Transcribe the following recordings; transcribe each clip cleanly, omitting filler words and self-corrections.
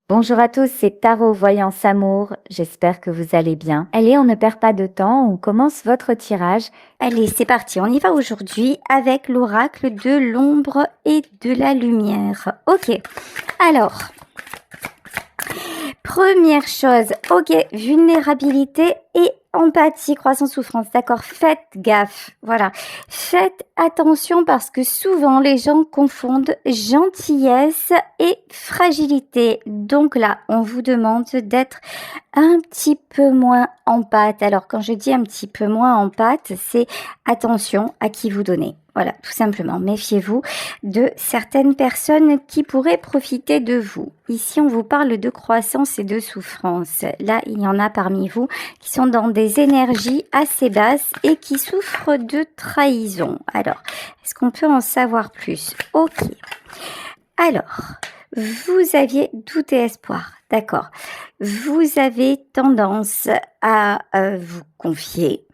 Bonjour à tous, c'est Tarot Voyance Amour. J'espère que vous allez bien. Allez, on ne perd pas de temps, on commence votre tirage. Allez, c'est parti, on y va aujourd'hui avec l'oracle de l'ombre et de la lumière. Ok, alors, première chose, ok, vulnérabilité et empathie, croissance, souffrance, d'accord, faites gaffe, voilà. Faites attention parce que souvent les gens confondent gentillesse et fragilité. Donc là, on vous demande d'être un petit peu moins empathe. Alors quand je dis un petit peu moins empathe, c'est attention à qui vous donnez. Voilà, tout simplement, méfiez-vous de certaines personnes qui pourraient profiter de vous. Ici, on vous parle de croissance et de souffrance. Là, il y en a parmi vous qui sont dans des énergies assez basses et qui souffrent de trahison. Alors, est-ce qu'on peut en savoir plus? Ok. Alors, vous aviez doute et espoir, d'accord. Vous avez tendance à vous confier.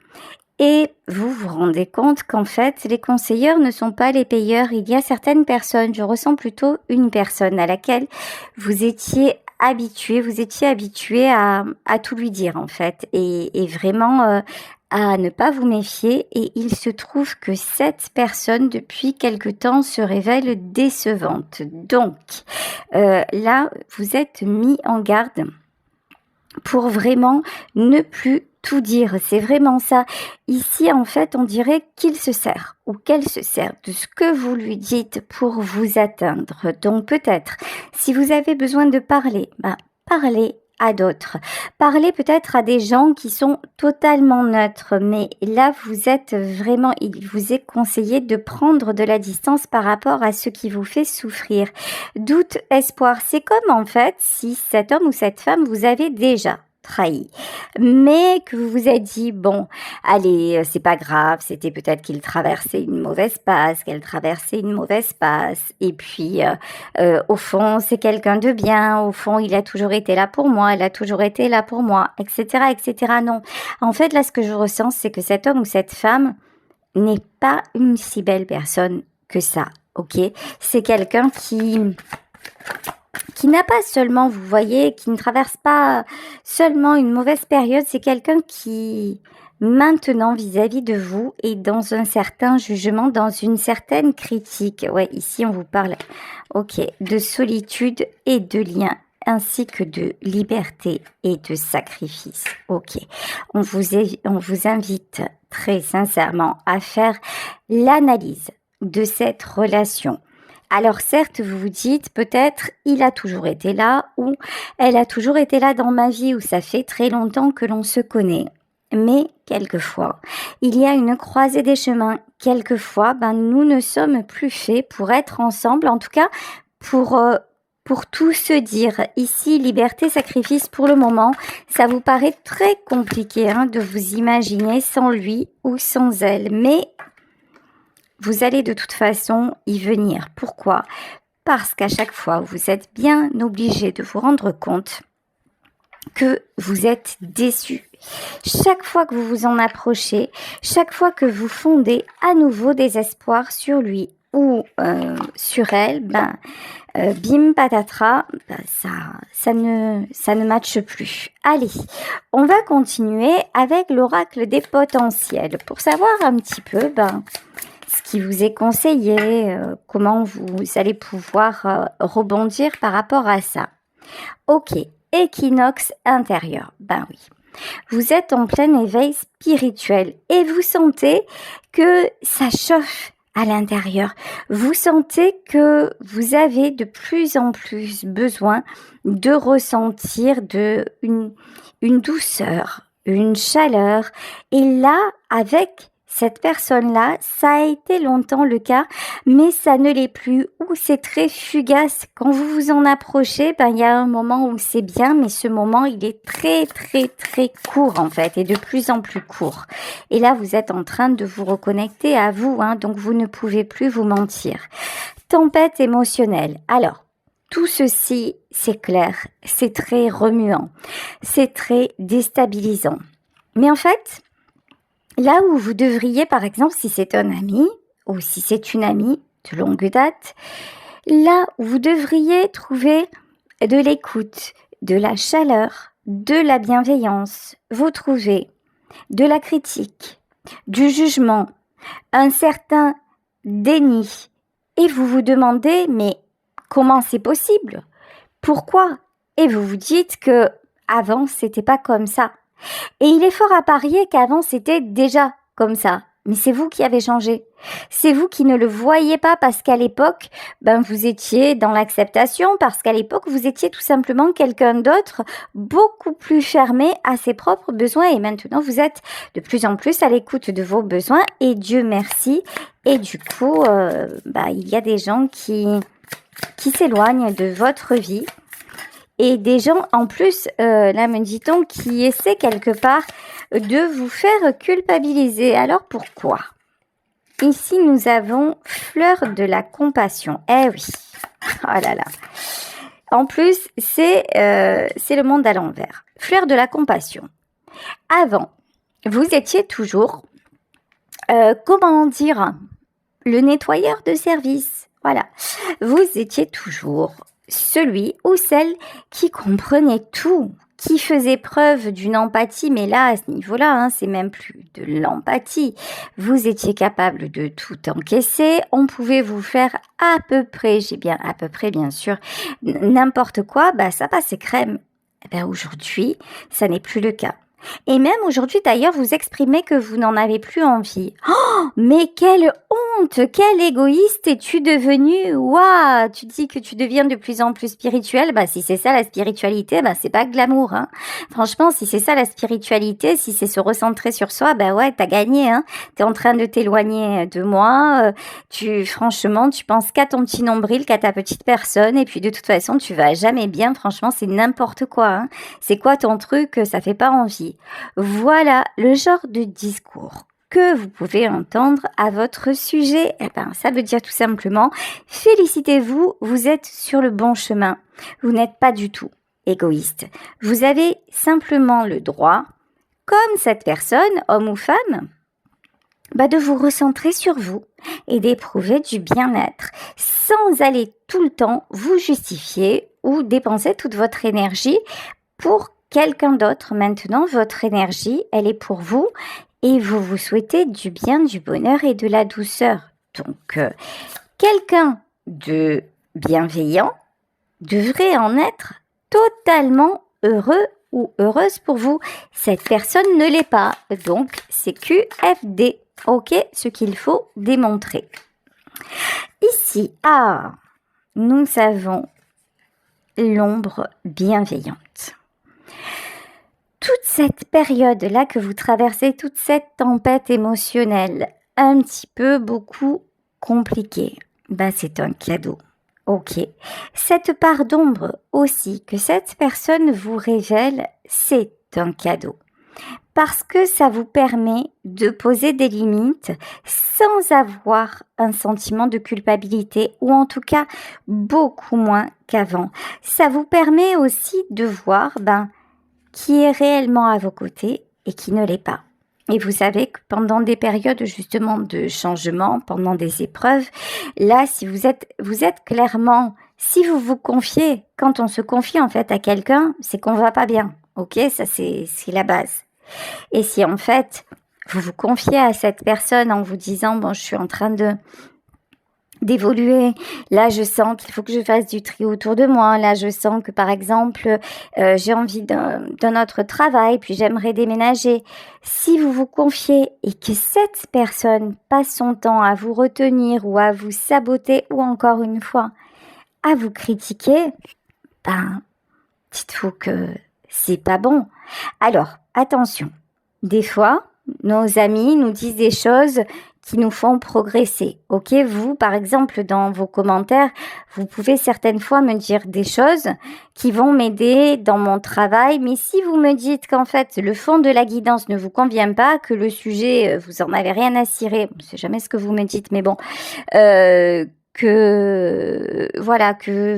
Et vous vous rendez compte qu'en fait, les conseilleurs ne sont pas les payeurs. Il y a certaines personnes, je ressens plutôt une personne à laquelle vous étiez habitué à tout lui dire en fait. Et vraiment à ne pas vous méfier. Et il se trouve que cette personne, depuis quelque temps, se révèle décevante. Donc, là, vous êtes mis en garde pour vraiment ne plus tout dire. C'est vraiment ça. Ici, en fait, on dirait qu'il se sert ou qu'elle se sert de ce que vous lui dites pour vous atteindre. Donc peut-être, si vous avez besoin de parler, parlez à d'autres. Parlez peut-être à des gens qui sont totalement neutres, mais là, vous êtes vraiment, il vous est conseillé de prendre de la distance par rapport à ce qui vous fait souffrir. Doute, espoir, c'est comme en fait si cet homme ou cette femme vous avez déjà trahi, mais que vous vous êtes dit, bon, allez, c'est pas grave, c'était peut-être qu'il traversait une mauvaise passe, qu'elle traversait une mauvaise passe, et puis au fond, c'est quelqu'un de bien, au fond, il a toujours été là pour moi, elle a toujours été là pour moi, etc., etc. Non, en fait, là, ce que je ressens, c'est que cet homme ou cette femme n'est pas une si belle personne que ça, ok? C'est quelqu'un qui n'a pas seulement, vous voyez, qui ne traverse pas seulement une mauvaise période, c'est quelqu'un qui, maintenant, vis-à-vis de vous, est dans un certain jugement, dans une certaine critique. Ouais, ici, on vous parle, ok, de solitude et de lien, ainsi que de liberté et de sacrifice. Ok, on vous invite très sincèrement à faire l'analyse de cette relation. Alors certes, vous vous dites peut-être il a toujours été là ou elle a toujours été là dans ma vie ou ça fait très longtemps que l'on se connaît. Mais quelquefois, il y a une croisée des chemins. Quelquefois, nous ne sommes plus faits pour être ensemble, en tout cas pour tout se dire. Ici, liberté, sacrifice pour le moment, ça vous paraît très compliqué de vous imaginer sans lui ou sans elle. Mais vous allez de toute façon y venir. Pourquoi? Parce qu'à chaque fois, vous êtes bien obligé de vous rendre compte que vous êtes déçu. Chaque fois que vous vous en approchez, chaque fois que vous fondez à nouveau des espoirs sur lui ou sur elle, bim patatras, ça ne matche plus. Allez, on va continuer avec l'oracle des potentiels pour savoir un petit peu ce qui vous est conseillé, comment vous allez pouvoir rebondir par rapport à ça. Ok, équinoxe intérieur, oui. Vous êtes en plein éveil spirituel et vous sentez que ça chauffe à l'intérieur. Vous sentez que vous avez de plus en plus besoin de ressentir une douceur, une chaleur. Et là, avec cette personne-là, ça a été longtemps le cas, mais ça ne l'est plus, ou c'est très fugace. Quand vous vous en approchez, il y a un moment où c'est bien, mais ce moment, il est très, très, très court, en fait, et de plus en plus court. Et là, vous êtes en train de vous reconnecter à vous, donc vous ne pouvez plus vous mentir. Tempête émotionnelle. Alors, tout ceci, c'est clair, c'est très remuant, c'est très déstabilisant. Mais en fait, là où vous devriez, par exemple, si c'est un ami ou si c'est une amie de longue date, là où vous devriez trouver de l'écoute, de la chaleur, de la bienveillance. Vous trouvez de la critique, du jugement, un certain déni. Et vous vous demandez, mais comment c'est possible? Pourquoi? Et vous vous dites que avant c'était pas comme ça. Et il est fort à parier qu'avant c'était déjà comme ça. Mais c'est vous qui avez changé. C'est vous qui ne le voyez pas parce qu'à l'époque, vous étiez dans l'acceptation, parce qu'à l'époque, vous étiez tout simplement quelqu'un d'autre, beaucoup plus fermé à ses propres besoins. Et maintenant, vous êtes de plus en plus à l'écoute de vos besoins. Et Dieu merci. Et du coup, il y a des gens qui s'éloignent de votre vie. Et des gens, en plus, là me dit-on, qui essaient quelque part de vous faire culpabiliser. Alors pourquoi? Ici, nous avons fleur de la compassion. Eh oui, oh là là. En plus, c'est le monde à l'envers. Fleur de la compassion. Avant, vous étiez toujours, comment dire, le nettoyeur de service. Voilà, vous étiez toujours celui ou celle qui comprenait tout, qui faisait preuve d'une empathie, mais là, à ce niveau-là, c'est même plus de l'empathie. Vous étiez capable de tout encaisser, on pouvait vous faire à peu près, bien sûr, n'importe quoi, ça passait crème. Aujourd'hui, ça n'est plus le cas. Et même aujourd'hui, d'ailleurs, vous exprimez que vous n'en avez plus envie. Oh, mais quelle honte! Quel égoïste es-tu devenu? Waouh! Tu dis que tu deviens de plus en plus spirituel. Si c'est ça la spiritualité, c'est pas glamour, hein. Franchement, si c'est ça la spiritualité, si c'est se recentrer sur soi, ouais, t'as gagné, hein. T'es en train de t'éloigner de moi. Franchement, tu penses qu'à ton petit nombril, qu'à ta petite personne. Et puis, de toute façon, tu vas jamais bien. Franchement, c'est n'importe quoi, hein. C'est quoi ton truc? Ça fait pas envie. Voilà le genre de discours que vous pouvez entendre à votre sujet. Ça veut dire tout simplement, félicitez-vous, vous êtes sur le bon chemin. Vous n'êtes pas du tout égoïste. Vous avez simplement le droit, comme cette personne, homme ou femme, de vous recentrer sur vous et d'éprouver du bien-être sans aller tout le temps vous justifier ou dépenser toute votre énergie pour quelqu'un d'autre. Maintenant, votre énergie, elle est pour vous et vous vous souhaitez du bien, du bonheur et de la douceur. Donc, quelqu'un de bienveillant devrait en être totalement heureux ou heureuse pour vous. Cette personne ne l'est pas, donc c'est QFD. Ok, ce qu'il faut démontrer. Ici, nous avons l'ombre bienveillante. Toute cette période-là que vous traversez, toute cette tempête émotionnelle, un petit peu, beaucoup compliquée, c'est un cadeau. Ok. Cette part d'ombre aussi que cette personne vous révèle, c'est un cadeau. Parce que ça vous permet de poser des limites sans avoir un sentiment de culpabilité ou en tout cas beaucoup moins qu'avant. Ça vous permet aussi de voir qui est réellement à vos côtés et qui ne l'est pas. Et vous savez que pendant des périodes justement de changement, pendant des épreuves, là, si vous êtes clairement, si vous vous confiez, quand on se confie en fait à quelqu'un, c'est qu'on va pas bien. Ok, ça c'est la base. Et si en fait, vous vous confiez à cette personne en vous disant, je suis en train d'évoluer, là je sens qu'il faut que je fasse du tri autour de moi, là je sens que par exemple j'ai envie d'un autre travail, puis j'aimerais déménager. Si vous vous confiez et que cette personne passe son temps à vous retenir ou à vous saboter ou encore une fois à vous critiquer, dites-vous que c'est pas bon. Alors attention, des fois nos amis nous disent des choses qui nous font progresser. Ok, vous, par exemple, dans vos commentaires, vous pouvez certaines fois me dire des choses qui vont m'aider dans mon travail. Mais si vous me dites qu'en fait, le fond de la guidance ne vous convient pas, que le sujet, vous en avez rien à cirer, je ne sais jamais ce que vous me dites, mais bon, que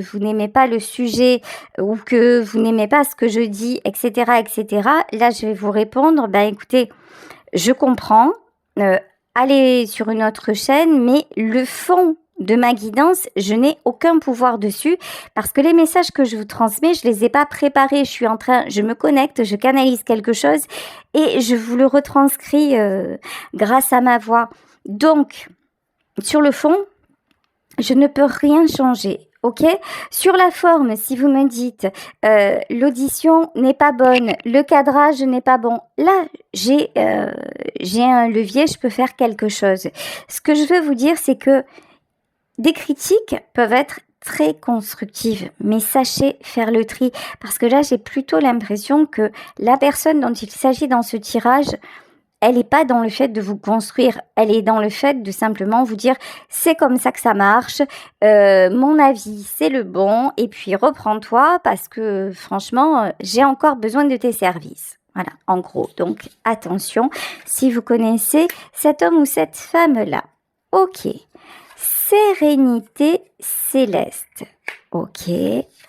vous n'aimez pas le sujet ou que vous n'aimez pas ce que je dis, etc., etc. Là, je vais vous répondre, écoutez, je comprends, allez sur une autre chaîne, mais le fond de ma guidance, je n'ai aucun pouvoir dessus parce que les messages que je vous transmets, je les ai pas préparés. Je me connecte, je canalise quelque chose et je vous le retranscris grâce à ma voix. Donc, sur le fond, je ne peux rien changer. Ok. Sur la forme, si vous me dites l'audition n'est pas bonne, le cadrage n'est pas bon, là j'ai un levier, je peux faire quelque chose. Ce que je veux vous dire, c'est que des critiques peuvent être très constructives, mais sachez faire le tri parce que là j'ai plutôt l'impression que la personne dont il s'agit dans ce tirage, elle n'est pas dans le fait de vous construire, elle est dans le fait de simplement vous dire c'est comme ça que ça marche, mon avis c'est le bon et puis reprends-toi parce que franchement j'ai encore besoin de tes services. Voilà, en gros. Donc attention, si vous connaissez cet homme ou cette femme-là. Ok, sérénité céleste. Ok,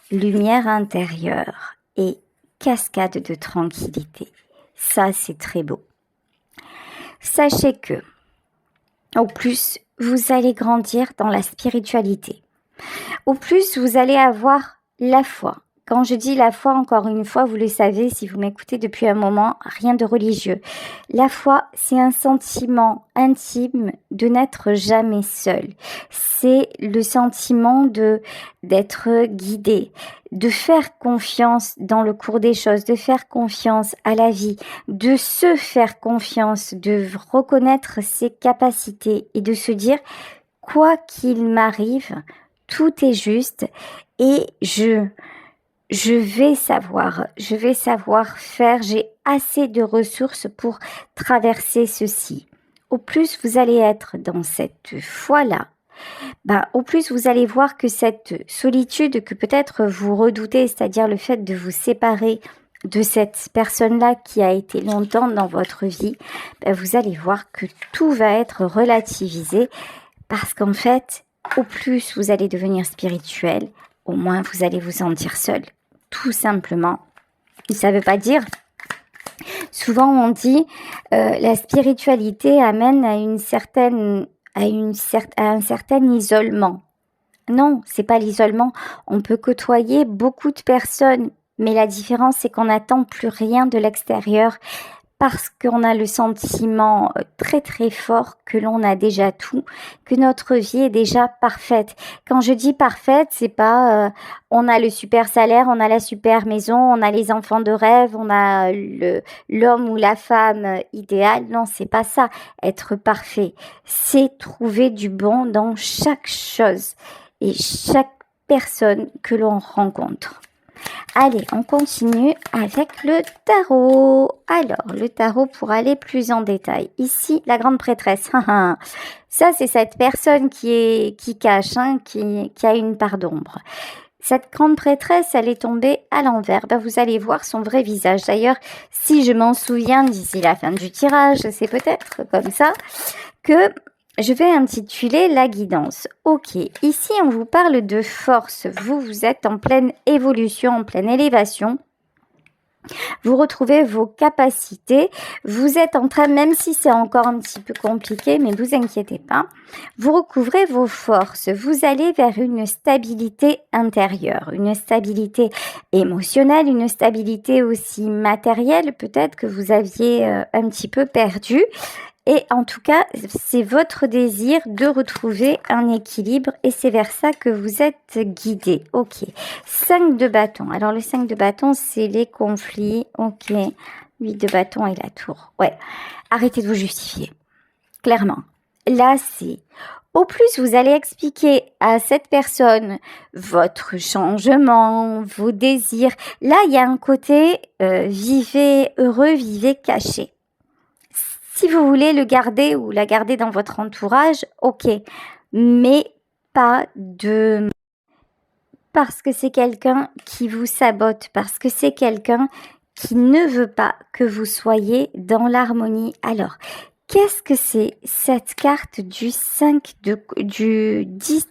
lumière intérieure et cascade de tranquillité. Ça c'est très beau. Sachez que, au plus, vous allez grandir dans la spiritualité. Au plus, vous allez avoir la foi. Quand je dis la foi, encore une fois, vous le savez, si vous m'écoutez depuis un moment, rien de religieux. La foi, c'est un sentiment intime de n'être jamais seul. C'est le sentiment d'être guidé, de faire confiance dans le cours des choses, de faire confiance à la vie, de se faire confiance, de reconnaître ses capacités et de se dire, quoi qu'il m'arrive, tout est juste et je vais savoir faire, j'ai assez de ressources pour traverser ceci. Au plus vous allez être dans cette foi-là, au plus vous allez voir que cette solitude que peut-être vous redoutez, c'est-à-dire le fait de vous séparer de cette personne-là qui a été longtemps dans votre vie, vous allez voir que tout va être relativisé parce qu'en fait, au plus vous allez devenir spirituel, au moins vous allez vous sentir seul. Tout simplement. Ça ne veut pas dire. Souvent on dit la spiritualité amène à un certain isolement. Non, c'est pas l'isolement. On peut côtoyer beaucoup de personnes, mais la différence c'est qu'on n'attend plus rien de l'extérieur parce qu'on a le sentiment très très fort que l'on a déjà tout, que notre vie est déjà parfaite. Quand je dis parfaite, c'est pas on a le super salaire, on a la super maison, on a les enfants de rêve, on a l'homme ou la femme idéal. Non, c'est pas ça. Être parfait, c'est trouver du bon dans chaque chose et chaque personne que l'on rencontre. Allez, on continue avec le tarot. Alors, le tarot pour aller plus en détail. Ici, la grande prêtresse. Ça, c'est cette personne qui cache, qui a une part d'ombre. Cette grande prêtresse, elle est tombée à l'envers. Vous allez voir son vrai visage. D'ailleurs, si je m'en souviens d'ici la fin du tirage, c'est peut-être comme ça que je vais intituler la guidance. Ok, ici on vous parle de force. Vous êtes en pleine évolution, en pleine élévation. Vous retrouvez vos capacités. Vous êtes en train, même si c'est encore un petit peu compliqué, mais vous inquiétez pas, vous recouvrez vos forces. Vous allez vers une stabilité intérieure, une stabilité émotionnelle, une stabilité aussi matérielle, peut-être que vous aviez un petit peu perdu. Et en tout cas, c'est votre désir de retrouver un équilibre et c'est vers ça que vous êtes guidé. Ok. 5 de bâton. Alors, le 5 de bâton, c'est les conflits. Ok. 8 de bâton et la tour. Ouais. Arrêtez de vous justifier. Clairement. Là, c'est... Au plus, vous allez expliquer à cette personne votre changement, vos désirs. Là, il y a un côté vivez heureux, vivez caché. Si vous voulez le garder ou la garder dans votre entourage, ok, mais pas de... Parce que c'est quelqu'un qui vous sabote, parce que c'est quelqu'un qui ne veut pas que vous soyez dans l'harmonie. Alors, qu'est-ce que c'est cette carte du 10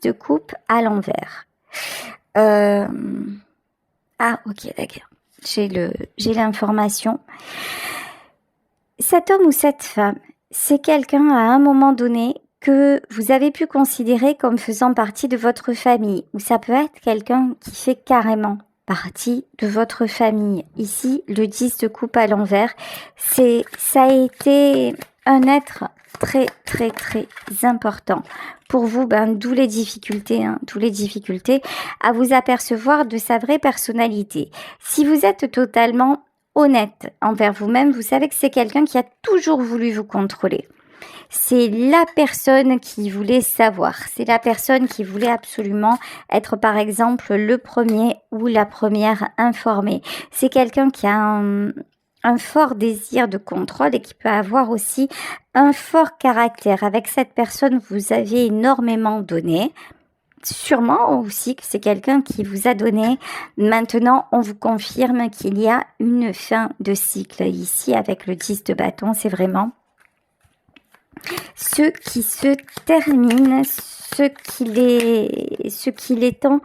de coupe à l'envers? Ah, ok, d'accord. J'ai l'information. Cet homme ou cette femme, c'est quelqu'un à un moment donné que vous avez pu considérer comme faisant partie de votre famille, ou ça peut être quelqu'un qui fait carrément partie de votre famille. Ici, le 10 de coupe à l'envers, ça a été un être très très très important pour vous, d'où les difficultés, à vous apercevoir de sa vraie personnalité. Si vous êtes totalement honnête envers vous-même, vous savez que c'est quelqu'un qui a toujours voulu vous contrôler. C'est la personne qui voulait savoir, c'est la personne qui voulait absolument être par exemple le premier ou la première informée. C'est quelqu'un qui a un fort désir de contrôle et qui peut avoir aussi un fort caractère. Avec cette personne, vous avez énormément donné. Sûrement aussi que c'est quelqu'un qui vous a donné. Maintenant, on vous confirme qu'il y a une fin de cycle. Ici, avec le 10 de bâton, c'est vraiment ce qui se termine, ce qu'il est temps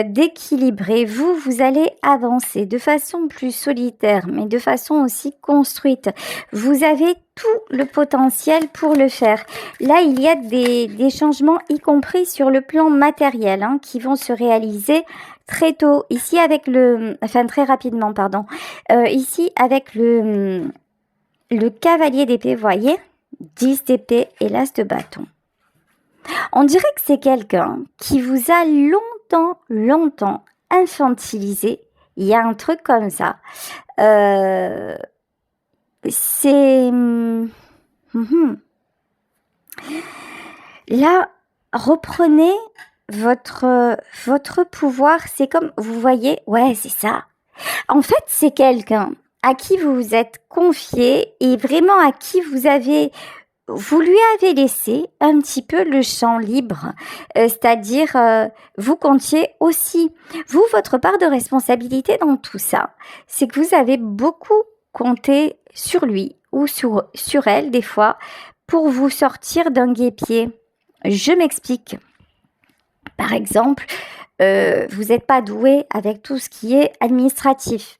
d'équilibrer. Vous allez avancer de façon plus solitaire, mais de façon aussi construite. Vous avez tout le potentiel pour le faire. Là, il y a des changements, y compris sur le plan matériel, qui vont se réaliser très tôt. Ici, avec très rapidement, pardon. Ici, avec le cavalier d'épée, voyez, 10 d'épée et l'as de bâton. On dirait que c'est quelqu'un qui vous a longtemps infantilisé. Il y a un truc comme ça. Là, reprenez votre pouvoir. C'est comme, vous voyez, ouais, c'est ça. En fait, c'est quelqu'un à qui vous vous êtes confié et vraiment à qui vous lui avez laissé un petit peu le champ libre, c'est-à-dire vous comptiez aussi, vous, votre part de responsabilité dans tout ça, c'est que vous avez beaucoup compté sur lui ou sur elle des fois pour vous sortir d'un guêpier. Je m'explique. Par exemple, vous n'êtes pas doué avec tout ce qui est administratif.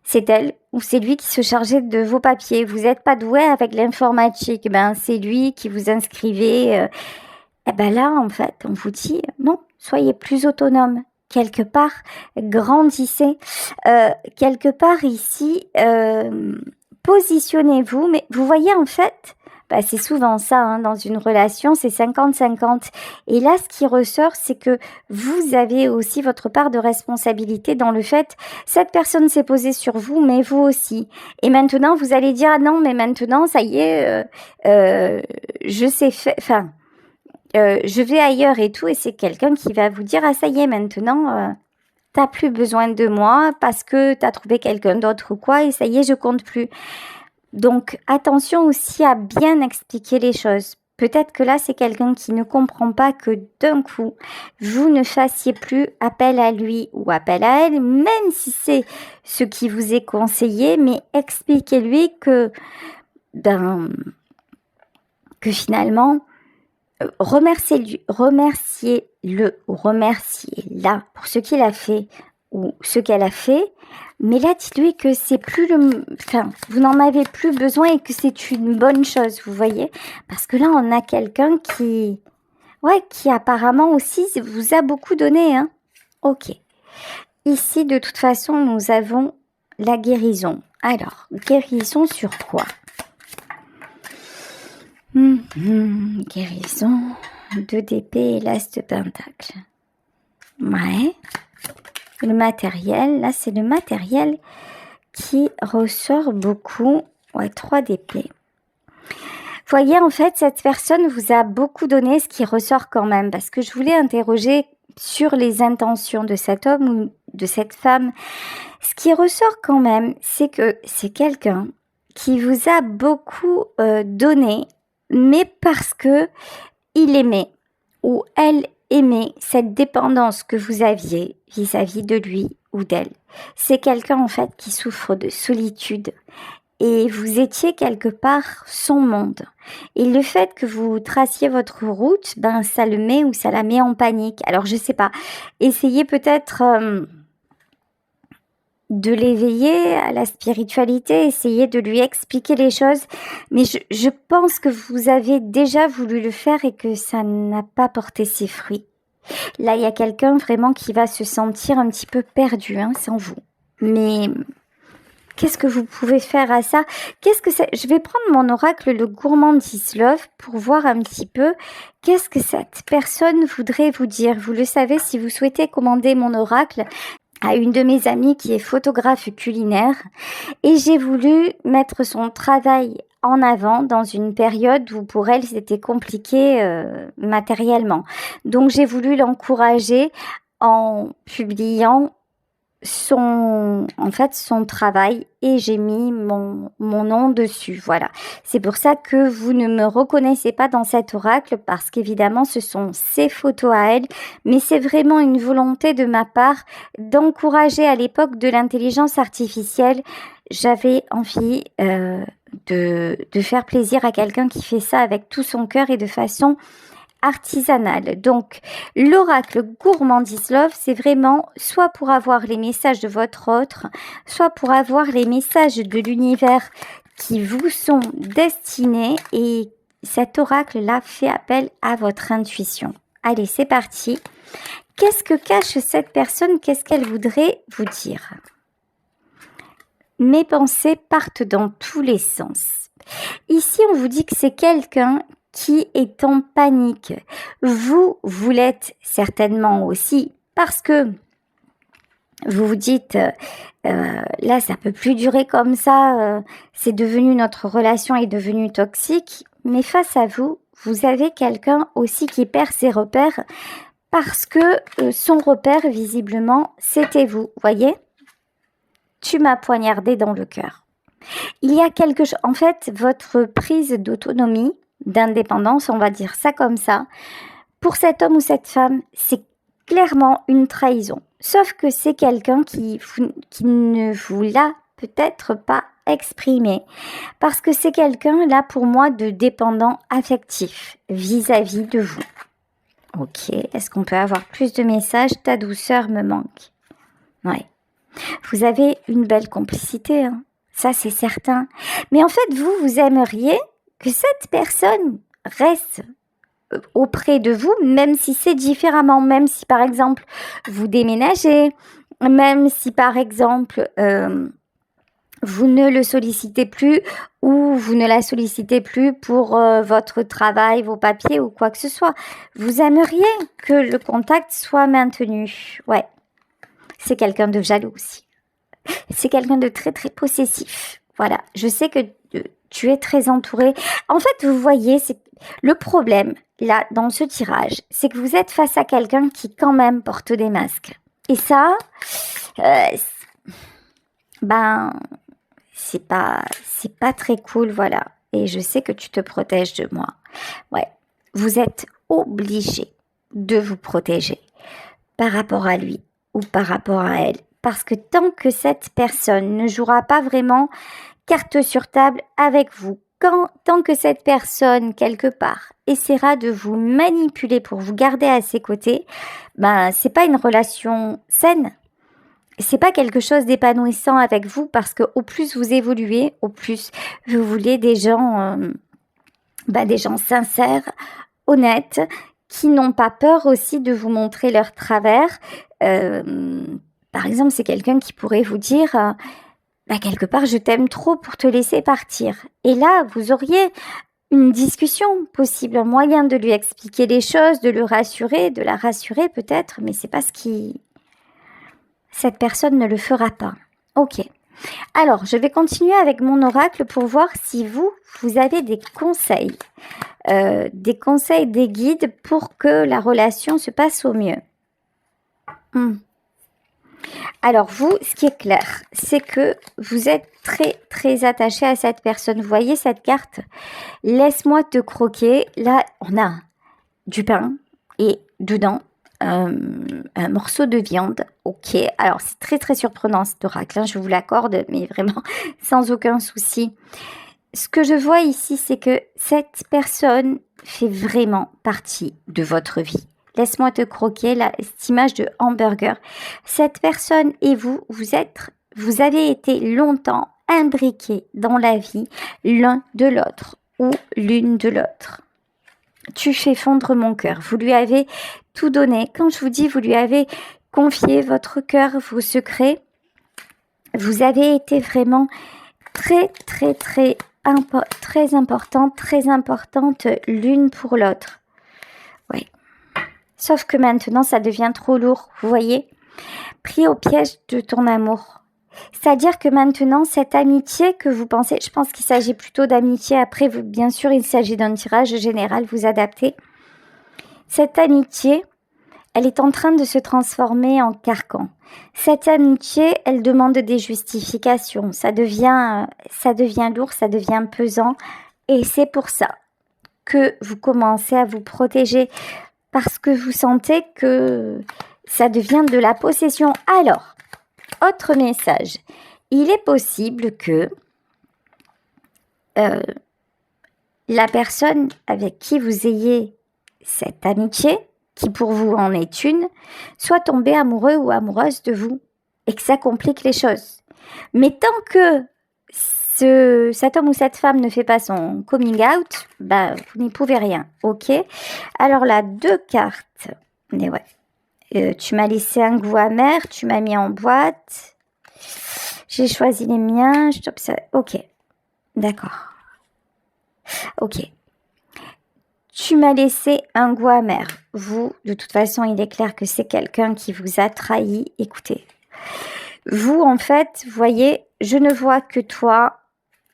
C'est elle ou c'est lui qui se chargeait de vos papiers. Vous n'êtes pas doué avec l'informatique. C'est lui qui vous inscrivait. Là, en fait, on vous dit non, soyez plus autonome. Quelque part, grandissez. Quelque part ici, positionnez-vous. Mais vous voyez, en fait, c'est souvent ça, dans une relation, c'est 50-50. Et là, ce qui ressort, c'est que vous avez aussi votre part de responsabilité dans le fait, cette personne s'est posée sur vous, mais vous aussi. Et maintenant, vous allez dire, ah non, mais maintenant, ça y est, je sais faire, je vais ailleurs et tout, et c'est quelqu'un qui va vous dire, ah ça y est, maintenant, t'as plus besoin de moi parce que t'as trouvé quelqu'un d'autre ou quoi, et ça y est, je compte plus. Donc, attention aussi à bien expliquer les choses. Peut-être que là, c'est quelqu'un qui ne comprend pas que d'un coup, vous ne fassiez plus appel à lui ou appel à elle, même si c'est ce qui vous est conseillé, mais expliquez-lui que finalement, remerciez-la pour ce qu'il a fait ou ce qu'elle a fait. Mais là, dites-lui que c'est plus vous n'en avez plus besoin et que c'est une bonne chose, vous voyez. Parce que là, on a quelqu'un qui apparemment aussi vous a beaucoup donné, Ok. Ici, de toute façon, nous avons la guérison. Alors, guérison sur quoi? Guérison, 2 d'épée et l'as de pentacle. Ouais. Le matériel, là c'est le matériel qui ressort beaucoup. Ouais, 3 d'épée. Voyez, en fait, cette personne vous a beaucoup donné, ce qui ressort quand même, parce que je voulais interroger sur les intentions de cet homme ou de cette femme. Ce qui ressort quand même, c'est que c'est quelqu'un qui vous a beaucoup donné, mais parce que il aimait ou elle aimait cette dépendance que vous aviez vis-à-vis de lui ou d'elle. C'est quelqu'un en fait qui souffre de solitude et vous étiez quelque part son monde. Et le fait que vous traciez votre route, ça le met ou ça la met en panique. Alors je sais pas, essayez peut-être de l'éveiller à la spiritualité, essayer de lui expliquer les choses. Mais je pense que vous avez déjà voulu le faire et que ça n'a pas porté ses fruits. Là, il y a quelqu'un vraiment qui va se sentir un petit peu perdu sans vous. Mais qu'est-ce que vous pouvez faire à ça? Qu'est-ce que c'est? Je vais prendre mon oracle, le gourmandise love, pour voir un petit peu qu'est-ce que cette personne voudrait vous dire. Vous le savez, si vous souhaitez commander mon oracle à une de mes amies qui est photographe culinaire, et j'ai voulu mettre son travail en avant dans une période où pour elle c'était compliqué matériellement. Donc j'ai voulu l'encourager en publiant son travail et j'ai mis mon nom dessus. Voilà. C'est pour ça que vous ne me reconnaissez pas dans cet oracle parce qu'évidemment ce sont ses photos à elle, mais c'est vraiment une volonté de ma part d'encourager. À l'époque de l'intelligence artificielle, j'avais envie de faire plaisir à quelqu'un qui fait ça avec tout son cœur et de façon artisanale. Donc, l'oracle Gourmandise Love, c'est vraiment soit pour avoir les messages de votre autre, soit pour avoir les messages de l'univers qui vous sont destinés, et cet oracle-là fait appel à votre intuition. Allez, c'est parti. Qu'est-ce que cache cette personne? Qu'est-ce qu'elle voudrait vous dire? Mes pensées partent dans tous les sens. Ici, on vous dit que c'est quelqu'un qui est en panique. Vous l'êtes certainement aussi parce que vous vous dites là ça peut plus durer comme ça, c'est devenu, notre relation est devenue toxique. Mais face à vous, vous avez quelqu'un aussi qui perd ses repères parce que son repère visiblement c'était vous. Voyez, tu m'as poignardé dans le cœur. Il y a quelque chose, en fait, votre prise d'autonomie, d'indépendance, on va dire ça comme ça, pour cet homme ou cette femme, c'est clairement une trahison. Sauf que c'est quelqu'un qui ne vous l'a peut-être pas exprimé. Parce que c'est quelqu'un, là, pour moi, de dépendant affectif vis-à-vis de vous. Ok, est-ce qu'on peut avoir plus de messages? Ta douceur me manque. Ouais. Vous avez une belle complicité, ça c'est certain. Mais en fait, vous aimeriez que cette personne reste auprès de vous, même si c'est différemment, même si par exemple vous déménagez, même si par exemple vous ne le sollicitez plus ou vous ne la sollicitez plus pour votre travail, vos papiers ou quoi que ce soit. Vous aimeriez que le contact soit maintenu. Ouais, c'est quelqu'un de jaloux aussi. C'est quelqu'un de très très possessif. Voilà, je sais que tu es très entouré. En fait, vous voyez, c'est le problème là dans ce tirage, c'est que vous êtes face à quelqu'un qui quand même porte des masques. Et ça, c'est pas très cool, voilà. Et je sais que tu te protèges de moi. Ouais, vous êtes obligé de vous protéger par rapport à lui ou par rapport à elle. Parce que tant que cette personne ne jouera pas vraiment carte sur table avec vous, tant que cette personne, quelque part, essaiera de vous manipuler pour vous garder à ses côtés, c'est pas une relation saine. C'est pas quelque chose d'épanouissant avec vous, parce que au plus vous évoluez, au plus vous voulez des gens sincères, honnêtes, qui n'ont pas peur aussi de vous montrer leur travers. Par exemple, c'est quelqu'un qui pourrait vous dire quelque part, je t'aime trop pour te laisser partir. Et là, vous auriez une discussion possible, un moyen de lui expliquer les choses, de le rassurer, de la rassurer peut-être, mais c'est pas ce qui... Cette personne ne le fera pas. Ok. Alors, je vais continuer avec mon oracle pour voir si vous avez des conseils. Des guides pour que la relation se passe au mieux. Alors vous, ce qui est clair, c'est que vous êtes très très attaché à cette personne. Vous voyez cette carte? Laisse-moi te croquer. Là, on a du pain et dedans un morceau de viande. Ok, alors c'est très très surprenant cet oracle, je vous l'accorde, mais vraiment sans aucun souci. Ce que je vois ici, c'est que cette personne fait vraiment partie de votre vie. Laisse-moi te croquer, là, cette image de hamburger. Cette personne et vous êtes vous avez été longtemps imbriqués dans la vie l'un de l'autre ou l'une de l'autre. Tu fais fondre mon cœur. Vous lui avez tout donné. Quand je vous dis, vous lui avez confié votre cœur, vos secrets, vous avez été vraiment très importante l'une pour l'autre. Oui. Sauf que maintenant, ça devient trop lourd, vous voyez. Pris au piège de ton amour. C'est-à-dire que maintenant, cette amitié que vous pensez, je pense qu'il s'agit plutôt d'amitié. Après, bien sûr, il s'agit d'un tirage général, vous adaptez. Cette amitié, elle est en train de se transformer en carcan. Cette amitié, elle demande des justifications. Ça devient lourd, ça devient pesant. Et c'est pour ça que vous commencez à vous protéger. Parce que vous sentez que ça devient de la possession. Alors, autre message. Il est possible que la personne avec qui vous ayez cette amitié, qui pour vous en est une, soit tombée amoureux ou amoureuse de vous et que ça complique les choses. Mais tant que cet homme ou cette femme ne fait pas son coming out, vous n'y pouvez rien, ok? Alors là, 2 cartes. Mais ouais. Tu m'as laissé un goût amer, tu m'as mis en boîte. J'ai choisi les miens, je t'observe. Ok, d'accord. Ok. Tu m'as laissé un goût amer. Vous, de toute façon, il est clair que c'est quelqu'un qui vous a trahi. Écoutez, vous, en fait, vous voyez, je ne vois que toi.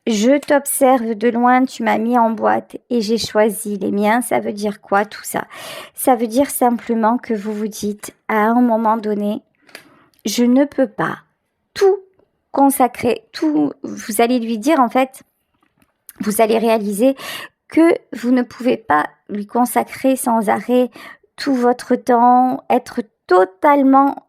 Je t'observe de loin, tu m'as mis en boîte et j'ai choisi les miens. Ça veut dire quoi tout ça? Ça veut dire simplement que vous vous dites à un moment donné, je ne peux pas tout consacrer, tout. Vous allez lui dire en fait, vous allez réaliser que vous ne pouvez pas lui consacrer sans arrêt tout votre temps, être totalement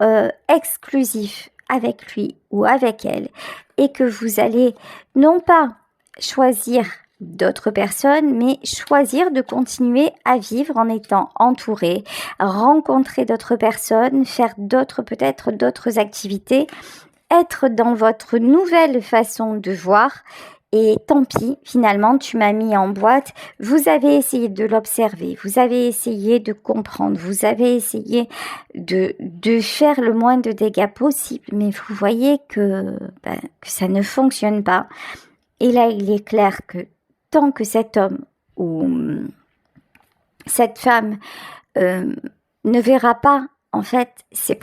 exclusif avec lui ou avec elle, et que vous allez non pas choisir d'autres personnes, mais choisir de continuer à vivre en étant entouré, rencontrer d'autres personnes, faire peut-être d'autres activités, être dans votre nouvelle façon de voir. Et tant pis, finalement, tu m'as mis en boîte. Vous avez essayé de l'observer, vous avez essayé de comprendre, vous avez essayé de faire le moins de dégâts possible, mais vous voyez que ça ne fonctionne pas. Et là, il est clair que tant que cet homme ou cette femme ne verra pas en fait sa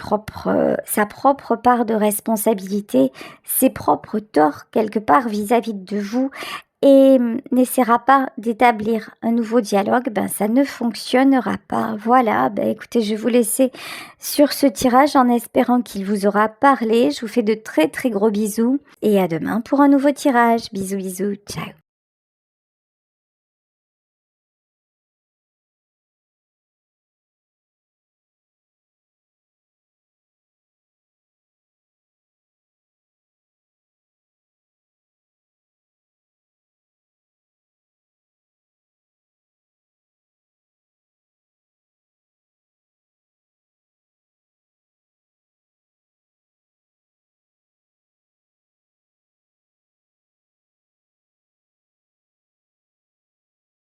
propre part de responsabilité, ses propres torts quelque part vis-à-vis de vous, et n'essaiera pas d'établir un nouveau dialogue, ça ne fonctionnera pas. Voilà, écoutez, je vais vous laisser sur ce tirage en espérant qu'il vous aura parlé. Je vous fais de très gros bisous et à demain pour un nouveau tirage. Bisous, ciao.